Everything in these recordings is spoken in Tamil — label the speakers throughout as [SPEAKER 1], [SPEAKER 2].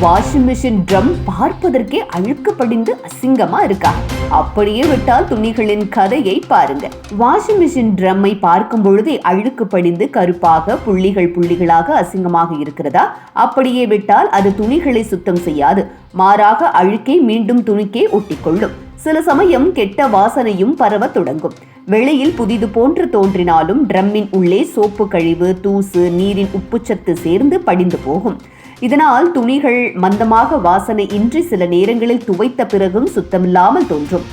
[SPEAKER 1] வாஷிங் மிஷின் ட்ரம் பார்ப்பதற்கே அழுக்கு படிந்து அசிங்கமா இருக்கா? அப்படியே விட்டால் துணிகளின் கதையை பாருங்க. வாஷிங் மிஷின் ட்ரம்மை பார்க்கும் பொழுதே அழுக்கு படிந்து கருப்பாக புள்ளிகளாக அசிங்கமாக இருக்கிறதா? அப்படியே விட்டால் அது துணிகளை சுத்தம் செய்யாது, மாறாக அழுக்கை மீண்டும் துணிக்கே ஒட்டிக்கொள்ளும். சில சமயம் கெட்ட வாசனையும் பரவ தொடங்கும். வெளியில் புதிது போன்று தோன்றினாலும் ட்ரம்மின் உள்ளே சோப்பு கழிவு, தூசு, நீரின் உப்புச்சத்து சேர்ந்து படிந்து போகும். இதனால் துணிகள் மந்தமாக வாசனை இன்றி சில நேரங்களில் துவைத்த பிறகும் சுத்தமில்லாமல் தோன்றும்.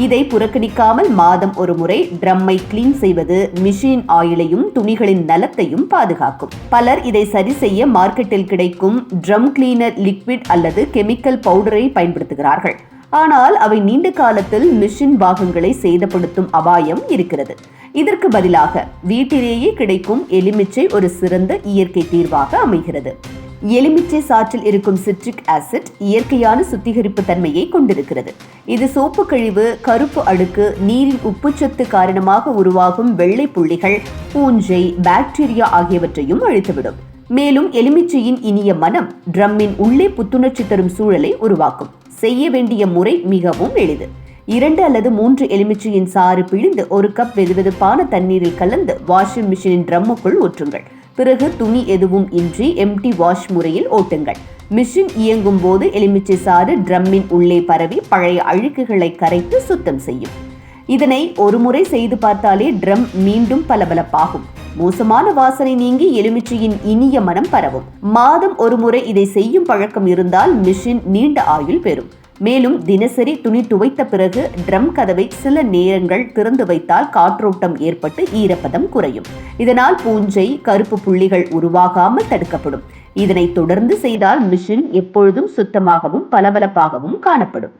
[SPEAKER 1] இதை புறக்கணிக்காமல் மாதம் ஒரு முறை ட்ரம்மை கிளீன் செய்வது மிஷின் ஆயிலையும் துணிகளின் நலத்தையும் பாதுகாக்கும். பலர் இதை சரி செய்ய மார்க்கெட்டில் கிடைக்கும் ட்ரம் கிளீனர் லிக்விட் அல்லது கெமிக்கல் பவுடரை பயன்படுத்துகிறார்கள். ஆனால் அவை நீண்ட காலத்தில் மிஷின் பாகங்களை சேதப்படுத்தும் அபாயம் இருக்கிறது. இதற்கு பதிலாக வீட்டிலேயே கிடைக்கும் எலுமிச்சை ஒரு சிறந்த இயற்கை தீர்வாக அமைகிறது. எலுமிச்சை சாற்றில் இருக்கும் சிட்ரிக் ஆசிட் இயற்கையான சுத்திகரிப்பு தன்மையை கொண்டிருக்கிறது. இது சோப்பு கழிவு, கருப்பு அழுக்கு, நீரின் உப்புச்சத்து காரணமாக உருவாகும் வெள்ளை புள்ளிகள், பூஞ்சை, பாக்டீரியா ஆகியவற்றையும் அழித்துவிடும். மேலும் எலுமிச்சையின் இனிய மனம் ட்ரம்மின் உள்ளே புத்துணர்ச்சி தரும் சூழலை உருவாக்கும். செய்ய வேண்டிய முறை மிகவும் எளிது. 2 அல்லது 3 எலுமிச்சையின் சாறு பிழிந்து 1 கப் வெதுவெதுப்பான தண்ணீரில் கலந்து வாஷிங் மிஷினின் ட்ரம்முக்குள் ஊற்றுங்கள். பிறகு துணி எதுவும் இன்றி எம்டி வாஷ் முறையில் ஓட்டுங்கள். மிஷின் இயங்கும் போது எலுமிச்சை சாறு ட்ரம்மின் உள்ளே பரவி பழைய அழுக்குகளை கரைத்து சுத்தம் செய்யும். இதனை ஒரு முறை செய்து பார்த்தாலே ட்ரம் மீண்டும் பளபளப்பாகும். மோசமான வாசனை நீங்கி எலுமிச்சையின் இனிய மனம் பரவும். மாதம் ஒரு முறை இதை செய்யும் பழக்கம் இருந்தால் மிஷின் நீண்ட ஆயுள் பெறும். மேலும் தினசரி துணி துவைத்த பிறகு ட்ரம் கதவை சில நேரங்கள் திறந்து வைத்தால் காற்றோட்டம் ஏற்பட்டு ஈரப்பதம் குறையும். இதனால் பூஞ்சை, கருப்பு புள்ளிகள் உருவாகாமல் தடுக்கப்படும். இதனை தொடர்ந்து செய்தால் மிஷின் எப்பொழுதும் சுத்தமாகவும் பளபளப்பாகவும் காணப்படும்.